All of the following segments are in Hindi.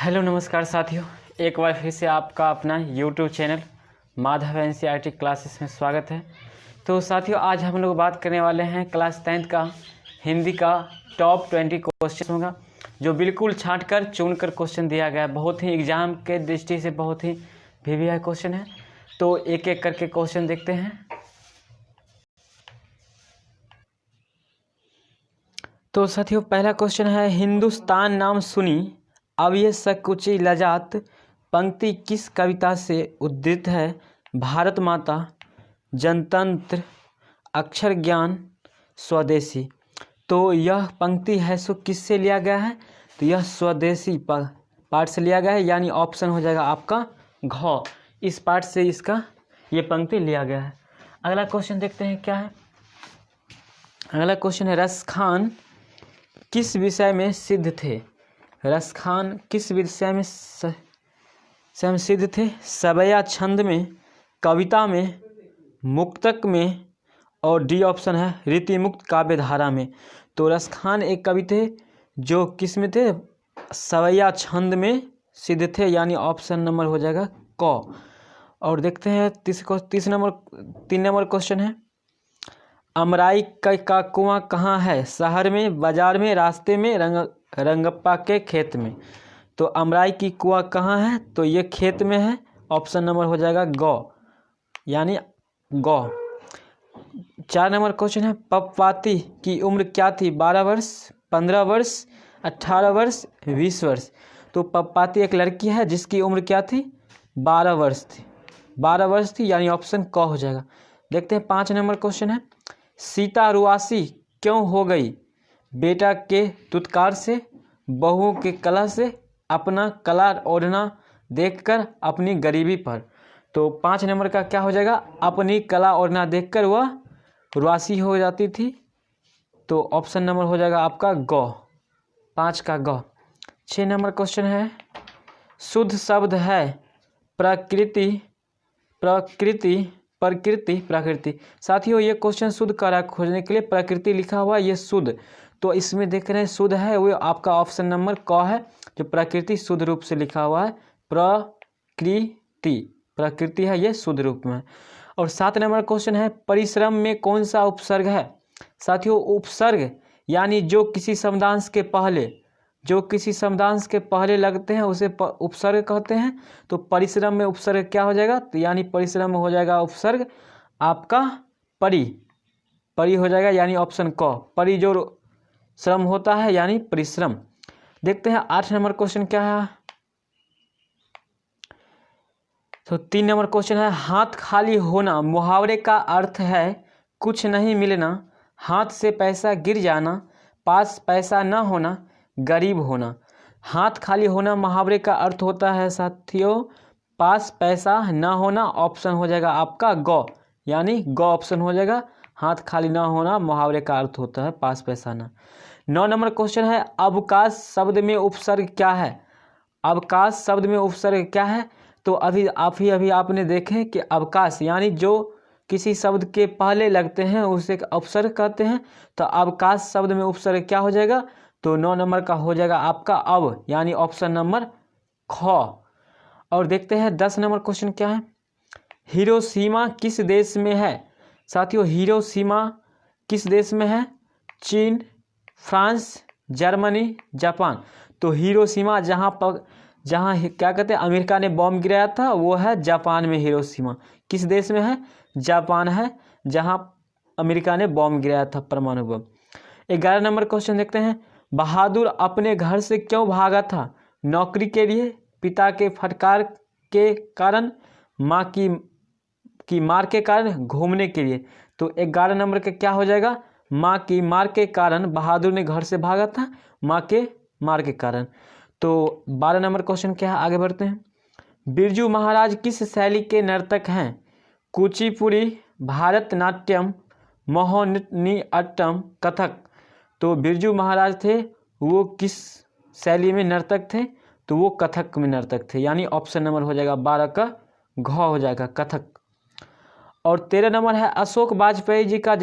हेलो नमस्कार साथियों, एक बार फिर से आपका अपना YouTube channel Madhav NCERT classes में स्वागत है। तो साथियों, आज हम लोग बात करने वाले हैं क्लास 10th का हिंदी का टॉप 20 क्वेश्चन होगा, जो बिल्कुल छांट कर चुन कर क्वेश्चन दिया गया है। बहुत ही एग्जाम के दृष्टि से बहुत ही वीवीआई क्वेश्चन है, तो एक एक करके क्वेश्चन देखते हैं। तो साथियों, पहला क्वेश्चन है, हिंदुस्तान नाम सुनी अब ये सकुची लजात पंक्ति किस कविता से उद्धृत है? भारत माता, जनतंत्र, अक्षर ज्ञान, स्वदेशी। तो यह पंक्ति है सो किससे लिया गया है? तो यह स्वदेशी पार्ट से लिया गया है, यानी ऑप्शन हो जाएगा आपका घ। इस पार्ट से इसका ये पंक्ति लिया गया है। अगला क्वेश्चन देखते हैं क्या है। अगला क्वेश्चन है, रसखान किस विषय में सिद्ध थे? रसखान किस विषय में सिद्ध थे? सवैया छंद में, कविता में, मुक्तक में, और डी ऑप्शन है रीतिमुक्त काव्य धारा में। तो रसखान एक कवि थे जो किस में थे? सवैया छंद में सिद्ध थे, यानी ऑप्शन नंबर हो जाएगा क। और देखते हैं 3 नंबर क्वेश्चन है, अमराई का कुआं कहाँ है? शहर में, बाजार में, रास्ते में, रंगप्पा के खेत में। तो अमराई की कुआं कहाँ है? तो ये खेत में है। ऑप्शन नंबर हो जाएगा ग, यानी ग। 4 नंबर क्वेश्चन है, पपवाती की उम्र क्या थी? 12 वर्ष, 15 वर्ष, 18 वर्ष, 20 वर्ष। तो पपवाती एक लड़की है जिसकी उम्र क्या थी? 12 वर्ष थी। 12 वर्ष थी, यानी ऑप्शन क हो जाएगा। देखते हैं 5 नंबर क्वेश्चन है, सीता रुआसी क्यों हो गई? बेटा के दुत्कार से, बहू के कला से, अपना कला ओढ़ना देखकर, अपनी गरीबी पर। तो 5 नंबर का क्या हो जाएगा? अपनी कला ओढ़ना देखकर वह रुआसी हो जाती थी। तो ऑप्शन नंबर हो जाएगा आपका ग, 5 का ग। 6 नंबर क्वेश्चन है, शुद्ध शब्द है प्रकृति, प्रकृति, प्रकृति, प्रकृति। साथियों, ये क्वेश्चन शुद्ध करा खोजने के लिए प्रकृति लिखा हुआ है, ये शुद्ध। तो इसमें देख रहे हैं शुद्ध है, वो आपका ऑप्शन नंबर क है, जो प्रकृति शुद्ध रूप से लिखा हुआ है। प्रकृति, प्रकृति है, ये शुद्ध रूप में। और 7 नंबर क्वेश्चन है, परिश्रम में कौन सा उपसर्ग है? साथियों, उपसर्ग यानी जो किसी शब्दांश के पहले लगते हैं उसे उपसर्ग कहते हैं। तो परिश्रम में उपसर्ग क्या हो जाएगा? तो यानी परिश्रम में हो जाएगा उपसर्ग आपका परि, परि हो जाएगा, यानी ऑप्शन क। परि जो श्रम होता है, यानी परिश्रम। देखते हैं 8 नंबर क्वेश्चन क्या है। तो 3 नंबर क्वेश्चन है, हाथ खाली होना मुहावरे का अर्थ है कुछ नहीं मिलना, हाथ से पैसा गिर जाना, पास पैसा न होना, गरीब होना। हाथ खाली होना मुहावरे का अर्थ होता है साथियों पास पैसा न होना। ऑप्शन हो जाएगा आपका ग, यानी ग ऑप्शन हो जाएगा। हाथ खाली न होना मुहावरे का अर्थ होता है पास पैसा न। 9 नंबर क्वेश्चन है, अवकाश शब्द में उपसर्ग क्या है? अवकाश शब्द में उपसर्ग क्या है? तो अभी आपने देखे कि अवकाश यानी जो किसी शब्द के पहले लगते हैं उसे उपसर्ग कहते हैं। तो अवकाश शब्द में उपसर्ग क्या हो जाएगा? तो 9 नंबर का हो जाएगा आपका अव, यानी ऑप्शन नंबर ख। और देखते हैं 10 नंबर क्वेश्चन क्या है, हिरोशिमा किस देश में है? साथियों, हिरोशिमा किस देश में है? चीन, फ्रांस, जर्मनी, जापान। तो हिरोशिमा जहाँ क्या कहते हैं अमेरिका ने बॉम्ब गिराया था, वो है जापान में। हिरोशिमा किस देश में है? जापान है, जहाँ अमेरिका ने बॉम्ब गिराया था, परमाणु बम। 11 नंबर क्वेश्चन देखते हैं, बहादुर अपने घर से क्यों भागा था? नौकरी के लिए, पिता के फटकार के कारण, माँ की मार के कारण, घूमने के लिए। तो 11 नंबर का क्या हो जाएगा? माँ की मार के कारण बहादुर ने घर से भागा था, माँ के मार के कारण। तो 12 नंबर क्वेश्चन क्या है, आगे बढ़ते हैं। बिरजू महाराज किस शैली के नर्तक हैं? कुचिपुड़ी, भारतनाट्यम, मोहिनीअट्टम, कथक। तो बिरजू महाराज थे वो किस शैली में नर्तक थे? तो वो कथक में नर्तक थे, यानी ऑप्शन नंबर हो जाएगा 12 का घ हो जाएगा, कथक। और 13 नंबर है, अशोक वाजपेयी जी का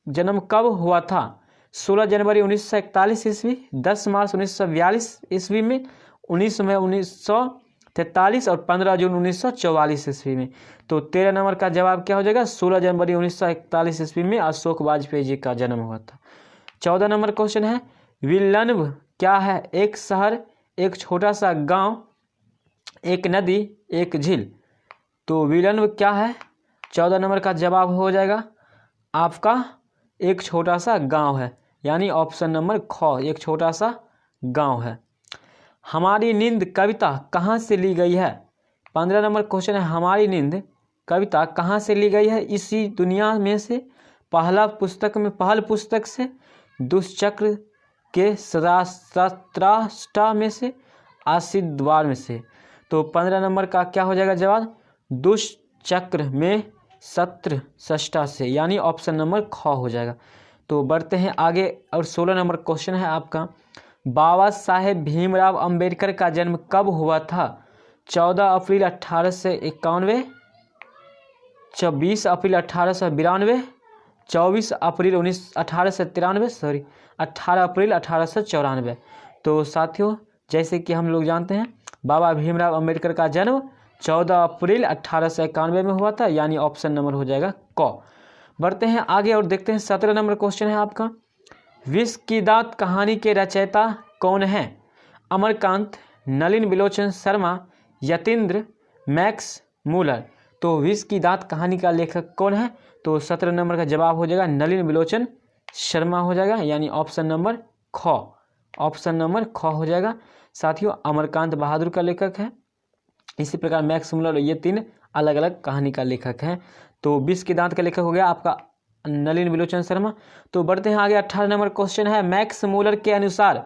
जन्म कब हुआ था? 16 जनवरी 1941 ईस्वी, 10 मार्च 1942 ईस्वी में, 19 मई 1943 और 15 जून 1944 ईस्वी में। तो 13 नंबर का जवाब क्या हो जाएगा, 16 जनवरी 1941 ईस्वी में अशोक वाजपेयी जी का जन्म हुआ था। 14 नंबर क्वेश्चन है, विलंब क्या है, एक शहर, एक छोटा सा गांव, एक नदी, एक झील। तो विलंब क्या है, 14 नंबर का जवाब हो जाएगा आपका एक छोटा सा गांव है, यानी ऑप्शन नंबर ख, एक छोटा सा गांव है। हमारी नींद कविता कहाँ से ली गई है। 15 नंबर क्वेश्चन है, हमारी नींद कविता कहाँ से ली गई है, इसी दुनिया में से, पहल पुस्तक से, दुष्चक्र के सत्राष्टा में से, आशीर्वाद में से। तो 15 नंबर का क्या हो जाएगा जवाब, दुष्चक्र में सत्र सष्टा से, यानी ऑप्शन नंबर ख हो जाएगा। तो बढ़ते हैं आगे और 16 नंबर क्वेश्चन है आपका, बाबा साहेब भीमराव अंबेडकर का जन्म कब हुआ था। 14 अप्रैल 1891, 20 अप्रैल 1892, 24 अप्रैल 1893, 18 अप्रैल 1894। तो साथियों जैसे कि हम लोग जानते हैं बाबा भीमराव अंबेडकर का जन्म 14 अप्रैल 1891 में हुआ था, यानी ऑप्शन नंबर हो जाएगा क। बढ़ते हैं आगे और देखते हैं 17 नंबर क्वेश्चन है आपका, विश्व की दात कहानी के रचयिता कौन है। अमरकांत, नलिन बिलोचन शर्मा, यतीन्द्र, मैक्स मूलर। तो विश्व की दात कहानी का लेखक कौन है, तो 17 नंबर का जवाब हो जाएगा नलिन बिलोचन शर्मा हो जाएगा, यानी ऑप्शन नंबर ख, ऑप्शन नंबर ख हो जाएगा। साथियों अमरकांत बहादुर का लेखक है, इसी प्रकार मैक्स मूलर, ये 3 अलग अलग कहानी का लेखक हैं। तो विश्व की दांत का लेखक हो गया आपका नलिन बिलोचन शर्मा। तो बढ़ते हैं आगे 18 नंबर क्वेश्चन है, मैक्स मूलर के अनुसार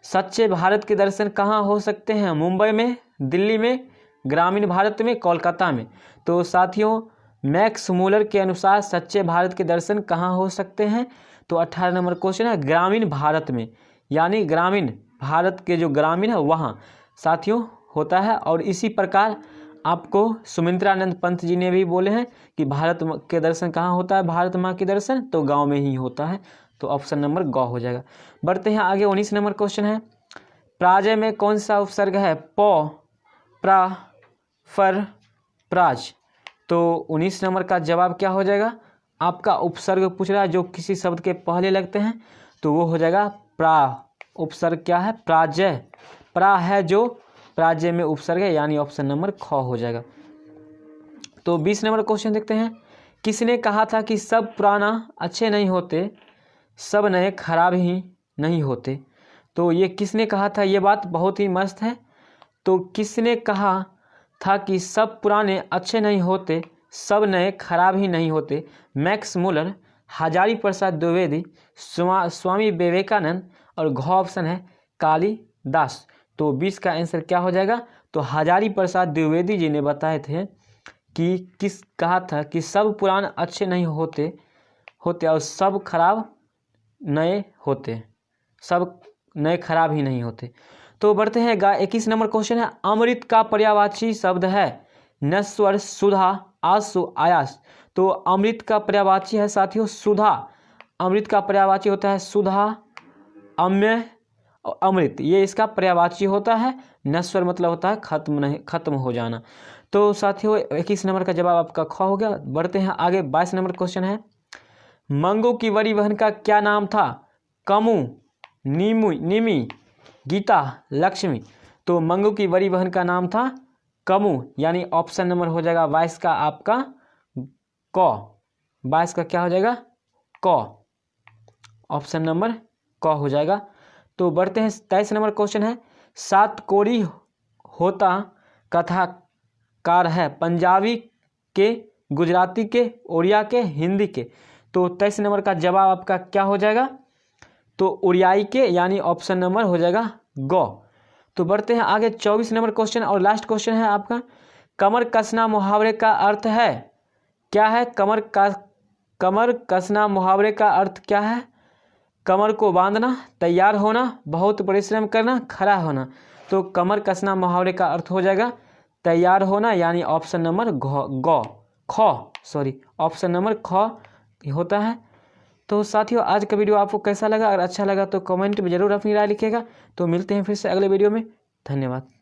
सच्चे भारत के दर्शन कहाँ हो सकते हैं, मुंबई में, दिल्ली में, ग्रामीण भारत में, कोलकाता में। तो साथियों मैक्स मूलर के अनुसार सच्चे भारत के दर्शन कहाँ हो सकते हैं, तो 18 नंबर क्वेश्चन है ग्रामीण भारत में, यानी ग्रामीण भारत के जो ग्रामीण है वहाँ साथियों होता है। और इसी प्रकार आपको सुमित्रानंद पंत जी ने भी बोले हैं कि भारत के दर्शन कहाँ होता है, भारत माँ के दर्शन तो गांव में ही होता है। तो ऑप्शन नंबर ग हो जाएगा। बढ़ते हैं आगे 19 नंबर क्वेश्चन है, प्राजय में कौन सा उपसर्ग है, प, प्रा, फर, प्राज। तो 19 नंबर का जवाब क्या हो जाएगा, आपका उपसर्ग पूछ रहा है जो किसी शब्द के पहले लगते हैं, तो वो हो जाएगा प्रा। उपसर्ग क्या है, प्राजय, प्रा है जो प्राजय में उपसर्ग है, यानी ऑप्शन नंबर ख हो जाएगा। तो 20 नंबर क्वेश्चन देखते हैं, किसने कहा था कि सब पुराना अच्छे नहीं होते, सब नए खराब ही नहीं होते। तो ये किसने कहा था, ये बात बहुत ही मस्त है। तो किसने कहा था कि सब पुराने अच्छे नहीं होते, सब नए खराब ही नहीं होते, मैक्स मूलर, हजारी प्रसाद द्विवेदी, स्वामी विवेकानंद, और घ ऑप्शन है कालिदास। तो 20 का आंसर क्या हो जाएगा, तो हजारी प्रसाद द्विवेदी जी ने बताए थे कि किस कहा था कि सब पुराने अच्छे नहीं होते और सब खराब नए होते, सब नए खराब ही नहीं होते। तो बढ़ते हैं 21 नंबर क्वेश्चन है, अमृत का पर्यायवाची शब्द है, नश्वर, सुधा, आसु, आयास। तो अमृत का पर्यायवाची है साथियों सुधा, अमृत का पर्यायवाची होता है सुधा, अम्य, अमृत ये इसका पर्यायवाची होता है, नश्वर मतलब होता है खत्म हो जाना। तो साथियों 21 नंबर का जवाब आपका ख हो गया। बढ़ते हैं आगे 22 नंबर क्वेश्चन है, मंगू की बड़ी बहन का क्या नाम था, कमू, निमी, गीता, लक्ष्मी। तो मंगू की बड़ी बहन का नाम था कमू, यानी ऑप्शन नंबर हो जाएगा 22 का आपका क, 22 का क्या हो जाएगा क, ऑप्शन नंबर क हो जाएगा। तो बढ़ते हैं 23 नंबर क्वेश्चन है, सात कोरी होता कथाकार है, पंजाबी के, गुजराती के, उड़िया के, हिंदी के। तो 23 नंबर का जवाब आपका क्या हो जाएगा, तो उड़ियाई के, यानी ऑप्शन नंबर हो जाएगा ग। तो बढ़ते हैं आगे 24 नंबर क्वेश्चन और लास्ट क्वेश्चन है आपका, कमर कसना मुहावरे का अर्थ है, क्या है, कमर कसना मुहावरे का अर्थ क्या है, कमर को बांधना, तैयार होना, बहुत परिश्रम करना, खड़ा होना। तो कमर कसना मुहावरे का अर्थ हो जाएगा तैयार होना, यानी ऑप्शन नंबर ऑप्शन नंबर ख होता है। तो साथियों आज का वीडियो आपको कैसा लगा, अगर अच्छा लगा तो कमेंट में जरूर अपनी राय लिखिएगा। तो मिलते हैं फिर से अगले वीडियो में। धन्यवाद।